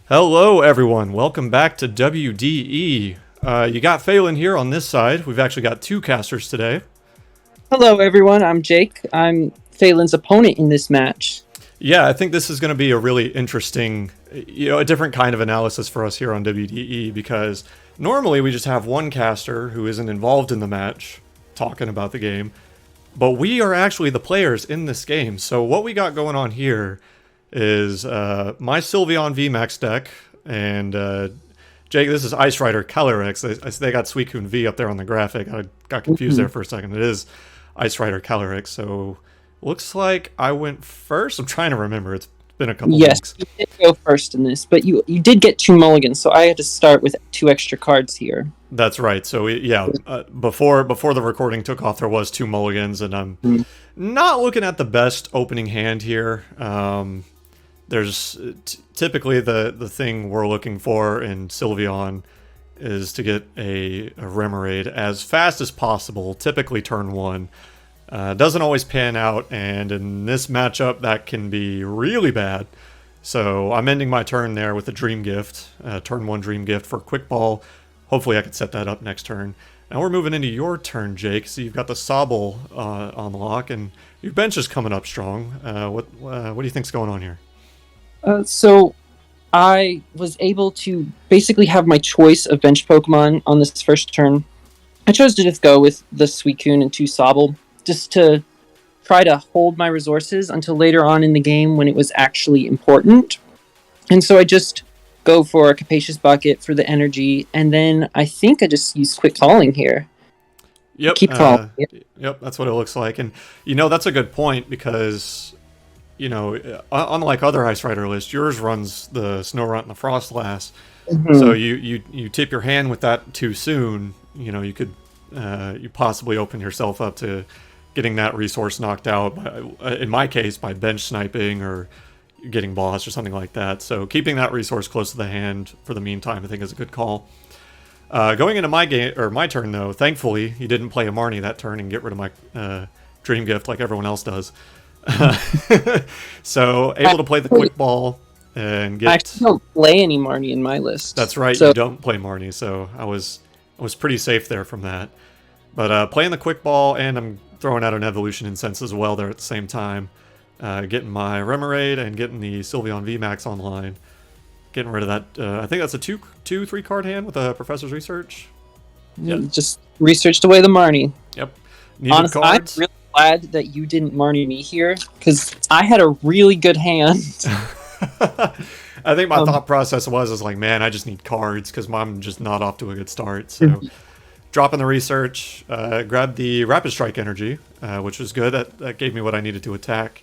Hello, everyone. Welcome back to WDE. You got Phelan here on this side. We've actually got two casters today. Hello, everyone. I'm Jake. I'm Phelan's opponent in this match. Yeah, I think this is going to be a really interesting, a different kind of analysis for us here on WDE because normally we just have one caster who isn't involved in the match talking about the game, but we are actually the players in this game. So what we got going on here is my Sylveon VMAX deck, and Jake, this is Ice Rider Calyrex. They got Suicune V up there on the graphic. I got confused there for a second. It is Ice Rider Calyrex, so looks like I went first. I'm trying to remember. It's been a couple weeks. Yes, you did go first in this, but you did get two mulligans, so I had to start with two extra cards here. That's right. So yeah, before the recording took off, there was two mulligans, and I'm not looking at the best opening hand here. There's typically the thing we're looking for in Sylveon is to get a Remoraid as fast as possible, typically turn one. Doesn't always pan out, and in this matchup that can be really bad. So I'm ending my turn there with a Dream Gift, turn one Dream Gift for a Quick Ball. Hopefully I can set that up next turn. Now we're moving into your turn, Jake. So you've got the Sobble on the lock, and your bench is coming up strong. What do you think's going on here? So I was able to basically have my choice of bench Pokemon on this first turn. I chose to just go with the Suicune and two Sobble, just to try to hold my resources until later on in the game when it was actually important. And so I just go for a Capacious Bucket for the energy, and then I think I just use Quick Calling here. Yep. Keep calling. Yep, that's what it looks like. And, that's a good point because, unlike other Ice Rider lists, yours runs the Snorunt and the Frostlass. So you tip your hand with that too soon, you could you possibly open yourself up to getting that resource knocked out, in my case, by bench sniping or getting boss or something like that. So keeping that resource close to the hand for the meantime, I think, is a good call. Going into my turn, though, thankfully, he didn't play a Marnie that turn and get rid of my Dream Gift like everyone else does. So able to play the Quick Ball and get. I actually don't play any Marnie in my list. That's right, you don't play Marnie, so I was pretty safe there from that. But playing the Quick Ball, and I'm throwing out an Evolution Incense as well there at the same time. Getting my Remoraid and getting the Sylveon VMAX online. Getting rid of that. I think that's a 2-3 card hand with a Professor's Research. Yep. Just researched away the Marnie. Yep. Needed honestly, cards. I'm really glad that you didn't Marnie me here, because I had a really good hand. I think my thought process was like, man, I just need cards because I'm just not off to a good start. So dropping the research, grabbed the Rapid Strike energy, which was good. That gave me what I needed to attack.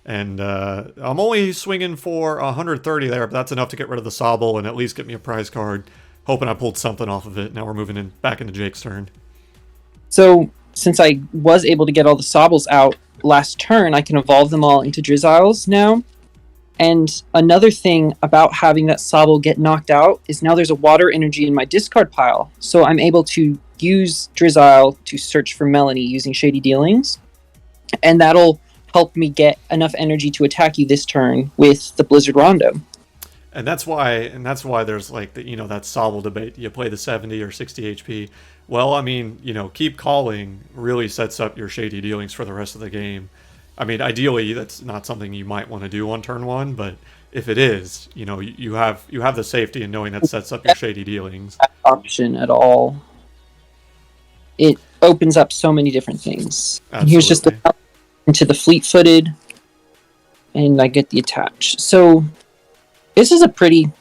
And I'm only swinging for 130 there, but that's enough to get rid of the Sobble and at least get me a prize card. Hoping I pulled something off of it. Now we're moving back into Jake's turn. So since I was able to get all the Sobbles out last turn, I can evolve them all into Drizziles now. And another thing about having that Sobble get knocked out is now there's a water energy in my discard pile. So I'm able to use Drizzile to search for Melanie using Shady Dealings. And that'll help me get enough energy to attack you this turn with the Blizzard Rondo. And that's why there's like that Sobble debate. Do you play the 70 or 60 HP? Well, I mean, keep calling really sets up your Shady Dealings for the rest of the game. I mean, ideally, that's not something you might want to do on turn one, but if it is, you have the safety in knowing that sets up your Shady Dealings. Option at all. It opens up so many different things. Absolutely. And here's just into the Fleet-Footed, and I get the attach. So this is a pretty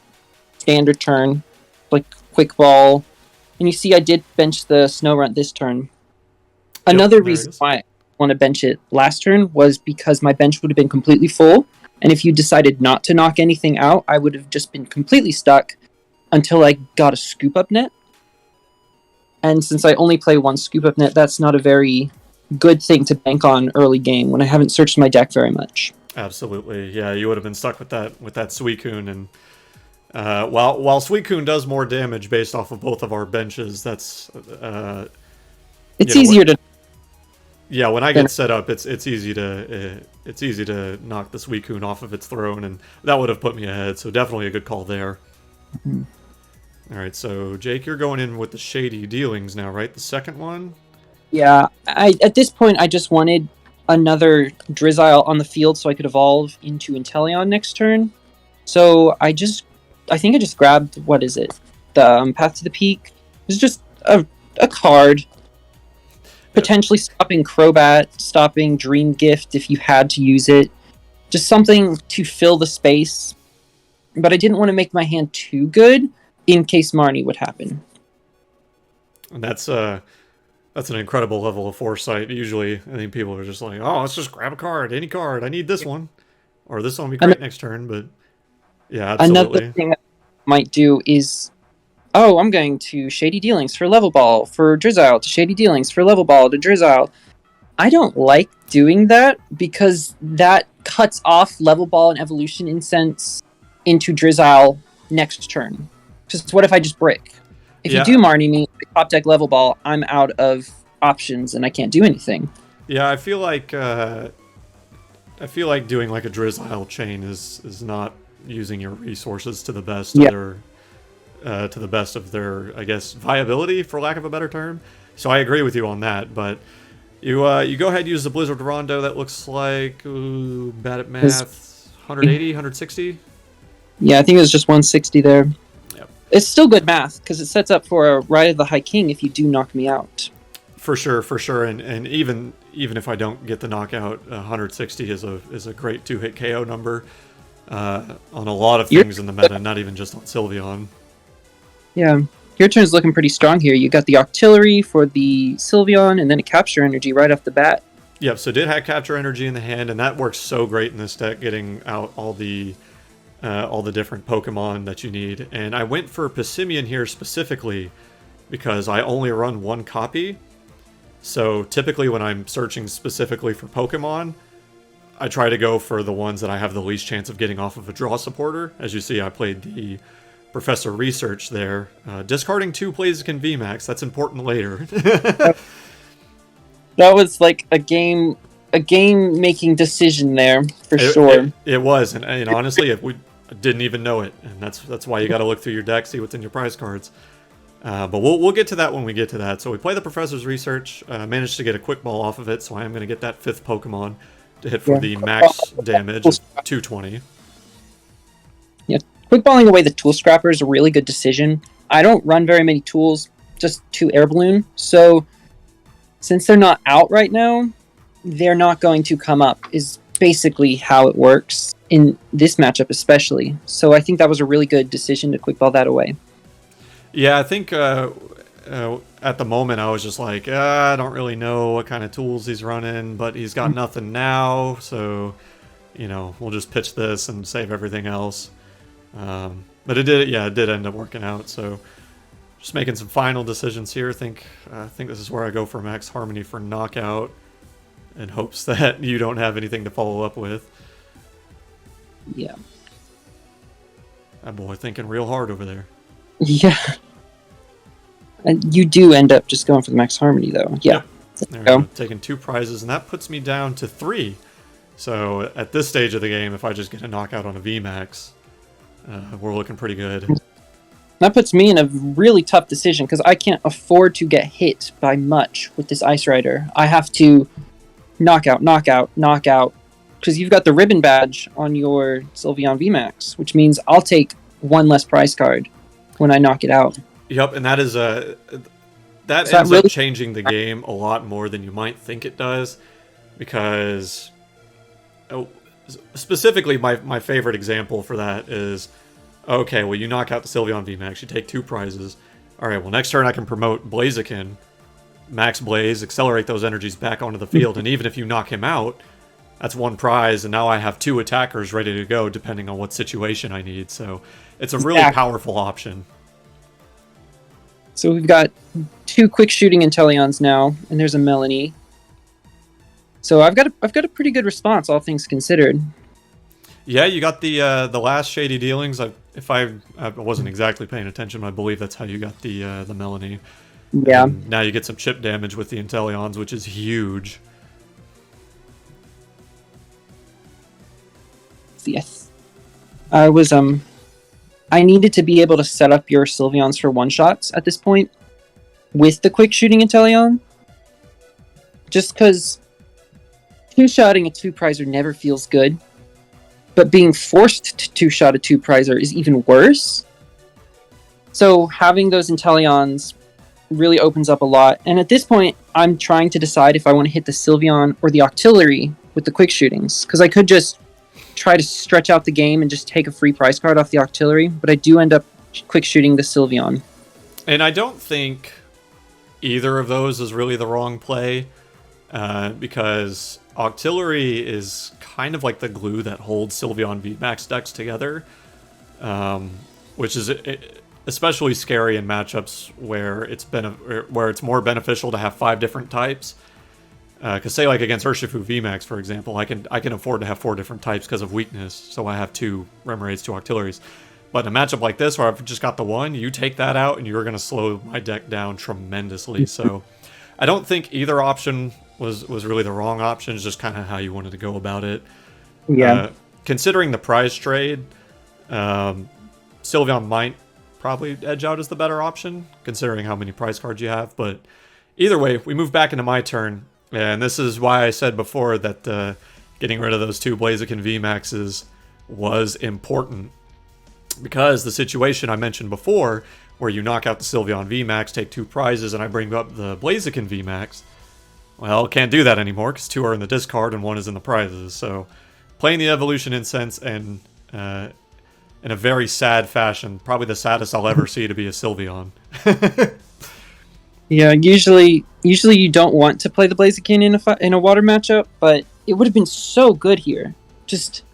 standard turn, like Quick Ball, and you see I did bench the Snorunt this turn. Another reason why I want to bench it last turn was because my bench would have been completely full, and if you decided not to knock anything out, I would have just been completely stuck until I got a Scoop Up Net. And since I only play one Scoop Up Net, that's not a very good thing to bank on early game when I haven't searched my deck very much. Absolutely, yeah, you would have been stuck with that Suicune, and while Suicune does more damage based off of both of our benches, that's it's easier to Yeah, when I get set up, it's easy to knock the Suicune off of its throne, and that would have put me ahead. So definitely a good call there. Mm-hmm. All right, so Jake, you're going in with the shady dealings now, right? The second one. Yeah, at this point I just wanted another Drizzile on the field so I could evolve into Inteleon next turn. So I think I just grabbed, what is it? The Path to the Peak. It's just a card. Potentially stopping Crobat, stopping Dream Gift if you had to use it. Just something to fill the space. But I didn't want to make my hand too good in case Marnie would happen. And that's an incredible level of foresight. Usually, I think people are just like, oh, let's just grab a card, any card. I need this one. Or this one will be great next turn, but yeah, absolutely. Another thing I might do is, I'm going to Shady Dealings for Level Ball, for Drizzile, to Shady Dealings for Level Ball, to Drizzile. I don't like doing that because that cuts off Level Ball and Evolution Incense into Drizzile next turn. Because what if I just break? If you do Marnie me, top deck Level Ball, I'm out of options and I can't do anything. Yeah, I feel like doing like a Drizzile chain is not using your resources to the best of their I guess viability, for lack of a better term. So I agree with you on that, but you go ahead and use the Blizzard Rondo. That looks like bad at math, 180, 160. Yeah, I think it was just 160 there. Yep. It's still good math because it sets up for a Ride of the High King if you do knock me out. For sure, and even if I don't get the knockout, 160 is a great 2-hit KO number on a lot of things in the meta, not even just on Sylveon. Yeah, your turn's looking pretty strong here. You got the Octillery for the Sylveon, and then a Capture Energy right off the bat. Yep, so did have Capture Energy in the hand, and that works so great in this deck, getting out all the different Pokemon that you need. And I went for Passimian here specifically because I only run one copy. So typically when I'm searching specifically for Pokemon, I try to go for the ones that I have the least chance of getting off of a draw supporter. As you see, I played the Professor Research there. Discarding 2 Blaziken VMAX, that's important later. That was like a game-making decision there, for sure. It was, and honestly, we didn't even know it. And that's why you got to look through your deck, see what's in your prize cards. But we'll get to that when we get to that. So we play the Professor's Research, managed to get a Quick Ball off of it, so I am going to get that 5th Pokemon to hit for the max damage of 220. Yeah, Quick Balling away the Tool Scrapper is a really good decision. I don't run very many tools, just 2 Air Balloon, so since they're not out right now, they're not going to come up, is basically how it works in this matchup especially. So I think that was a really good decision to Quick Ball that away. Yeah, I think at the moment I was just like, I don't really know what kind of tools he's running, but he's got nothing now, so we'll just pitch this and save everything else. But it did end up working out. So just making some final decisions here. I think this is where I go for Max Harmony for knockout, in hopes that you don't have anything to follow up with. Yeah. That boy thinking real hard over there. Yeah. And you do end up just going for the Max Harmony, though. Yeah. Yep. There we go. Taking 2 prizes, and that puts me down to 3. So at this stage of the game, if I just get a knockout on a VMAX, we're looking pretty good. That puts me in a really tough decision because I can't afford to get hit by much with this Ice Rider. I have to knockout, because you've got the Ribbon Badge on your Sylveon VMAX, which means I'll take 1 less prize card when I knock it out. Yep, and that is that ends up changing the game a lot more than you might think it does, because specifically my favorite example for that is, okay, well, you knock out the Sylveon VMAX, you take 2 prizes. All right, well, next turn I can promote Blaziken, Max Blaze, accelerate those energies back onto the field, and even if you knock him out, that's 1 prize, and now I have 2 attackers ready to go depending on what situation I need. So it's a really powerful option. So we've got 2 quick shooting Inteleons now, and there's a Melanie. So I've got a pretty good response, all things considered. Yeah, you got the last Shady Dealings. If I wasn't exactly paying attention, I believe that's how you got the Melanie. Yeah. And now you get some chip damage with the Inteleons, which is huge. see. I needed to be able to set up your Sylveons for one-shots at this point with the quick shooting Inteleon. Just because two-shotting a two-prizer never feels good, but being forced to two-shot a two-prizer is even worse. So having those Inteleons really opens up a lot. And at this point, I'm trying to decide if I want to hit the Sylveon or the Octillery with the quick shootings, because I could just try to stretch out the game and just take a free prize card off the Octillery, but I do end up quick shooting the Sylveon. And I don't think either of those is really the wrong play, because Octillery is kind of like the glue that holds Sylveon VMAX decks together, which is especially scary in matchups where it's more beneficial to have 5 different types. Because say like against Urshifu VMAX, for example, I can afford to have 4 different types because of weakness, so I have 2 Remoraids, 2 Octilleries. But in a matchup like this, where I've just got the one, you take that out, and you're going to slow my deck down tremendously. So I don't think either option was really the wrong option. It's just kind of how you wanted to go about it. Yeah. Considering the prize trade, Sylveon might probably edge out as the better option, considering how many prize cards you have. But either way, we move back into my turn. And this is why I said before that getting rid of those 2 Blaziken VMAXs was important. Because the situation I mentioned before, where you knock out the Sylveon VMAX, take 2 prizes, and I bring up the Blaziken VMAX, well, can't do that anymore, because 2 are in the discard and 1 is in the prizes. So, playing the Evolution Incense and in a very sad fashion, probably the saddest I'll ever see to be a Sylveon. Yeah, usually you don't want to play the Blaziken in a water matchup, but it would have been so good here. Just,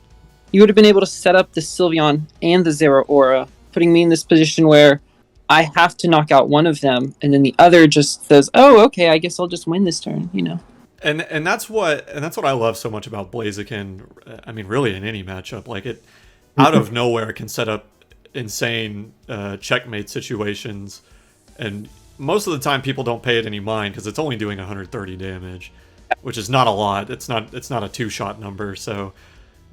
you would have been able to set up the Sylveon and the Zeraora, putting me in this position where I have to knock out one of them, and then the other just says, "Oh, okay, I guess I'll just win this turn," you know. And that's what I love so much about Blaziken. I mean, really in any matchup, like it out of nowhere can set up insane checkmate situations, and most of the time people don't pay it any mind because it's only doing 130 damage, which is not a lot. It's not a 2-shot number. So,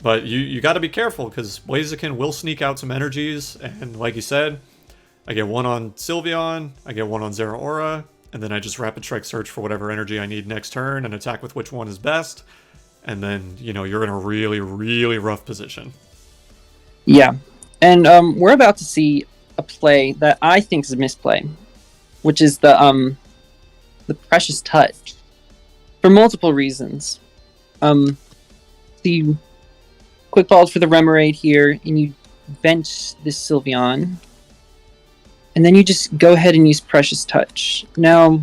but you got to be careful because Blaziken will sneak out some energies, and like you said, I get 1 on Sylveon, I get 1 on Zeraora, and then I just Rapid Strike search for whatever energy I need next turn and attack with which one is best, and then you're in a really, really rough position. Yeah, and we're about to see a play that I think is a misplay, which is the Precious Touch, for multiple reasons. The quick balls for the Remoraid here, and you bench this Sylveon, and then you just go ahead and use Precious Touch. Now,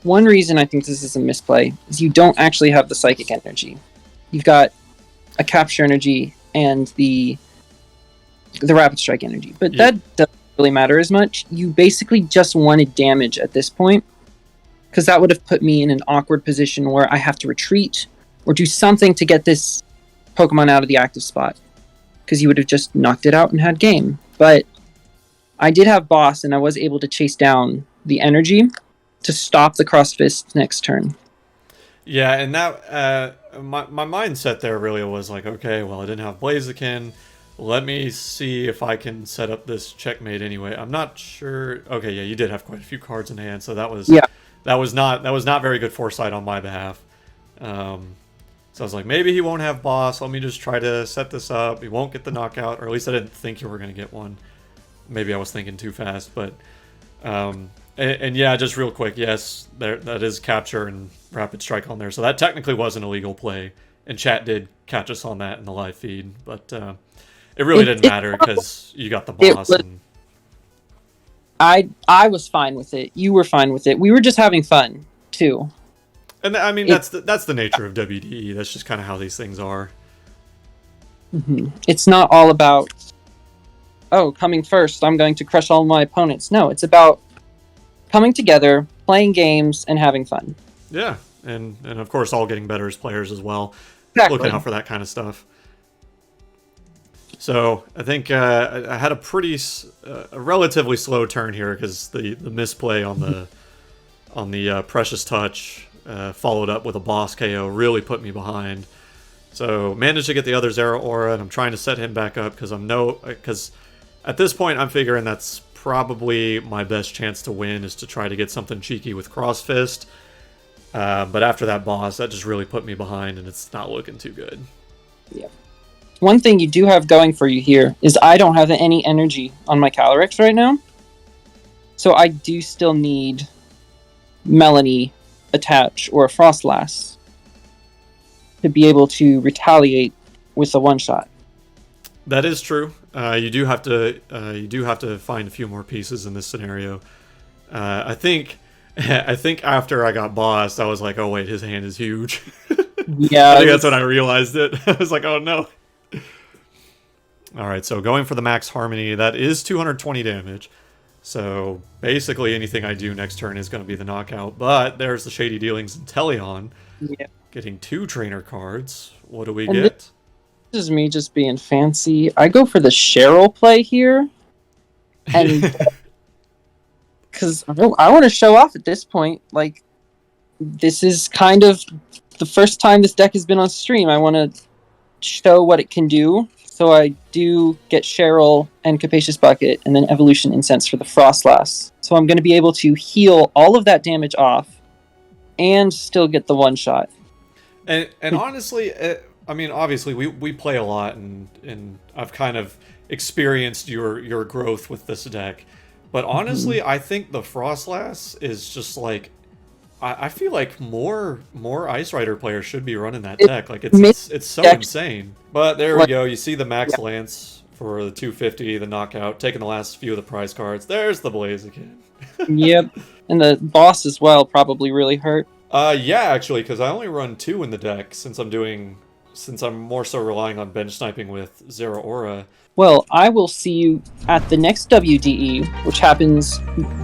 one reason I think this is a misplay is you don't actually have the Psychic Energy. You've got a Capture Energy and the Rapid Strike Energy, but that doesn't really matter as much. You basically just wanted damage at this point, because that would have put me in an awkward position where I have to retreat or do something to get this Pokemon out of the active spot, because you would have just knocked it out and had game. But I did have Boss, and I was able to chase down the energy to stop the Cross Fist next turn. Yeah, and that my mindset there really was like, okay, well, I didn't have Blaziken. Let me see if I can set up this checkmate anyway. I'm not sure. Okay, yeah, you did have quite a few cards in hand, so that was not very good foresight on my behalf. So I was like, maybe he won't have Boss. Let me just try to set this up. He won't get the knockout, or at least I didn't think you were going to get one. Maybe I was thinking too fast, but and yeah, just real quick, yes, that is Capture and Rapid Strike on there, so that technically was an illegal play, and chat did catch us on that in the live feed, but it really didn't matter because you got the Boss. And I was fine with it. You were fine with it. We were just having fun too. And I mean, that's the nature of WDE. That's just kind of how these things are. Mm-hmm. It's not all about, oh, coming first, I'm going to crush all my opponents. No, it's about coming together, playing games, and having fun. Yeah, and of course, all getting better as players as well. Exactly. Looking out for that kind of stuff. So I think I had a relatively slow turn here because the misplay on the Precious Touch followed up with a Boss KO really put me behind. So managed to get the other Zeraora, and I'm trying to set him back up because at this point I'm figuring that's probably my best chance to win is to try to get something cheeky with Cross Fist. But after that boss, that just really put me behind, and it's not looking too good. Yeah. One thing you do have going for you here is I don't have any energy on my Calyrex right now. So I do still need Melanie attach or a Frostlass to be able to retaliate with a one-shot. That is true. You do have to find a few more pieces in this scenario. I think after I got bossed, I was like, oh wait, his hand is huge. Yeah, I think that's when I realized it. I was like, oh no. All right, so going for the max harmony, that is 220 damage. So basically anything I do next turn is going to be the knockout. But there's the Shady Dealings and Teleon. Yeah. Getting 2 trainer cards. What do we get? This is me just being fancy. I go for the Cheryl play here. And because I want to show off at this point. Like, this is kind of the first time this deck has been on stream. I want to show what it can do. So I do get Cheryl and Capacious Bucket, and then Evolution Incense for the Frostlass. So I'm going to be able to heal all of that damage off, and still get the one shot. And honestly, I mean, obviously we play a lot, and I've kind of experienced your growth with this deck. But honestly, I think the Frostlass is just like, I feel like more Ice Rider players should be running that deck. Like it's so insane. But there we go. You see the Max Lance for the 250, the knockout, taking the last few of the prize cards. There's the Blaziken. Yep, and the boss as well probably really hurt. Yeah, actually, because I only run 2 in the deck since I'm more so relying on bench sniping with Zeraora. Well, I will see you at the next WDE, which happens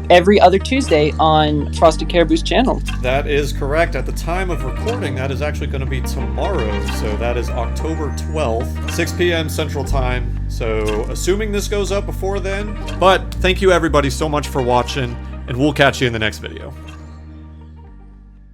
every other Tuesday on Frosted Caribou's channel. That is correct. At the time of recording, that is actually going to be tomorrow. So that is October 12th, 6 p.m. Central Time. So assuming this goes up before then. But thank you everybody so much for watching, and we'll catch you in the next video.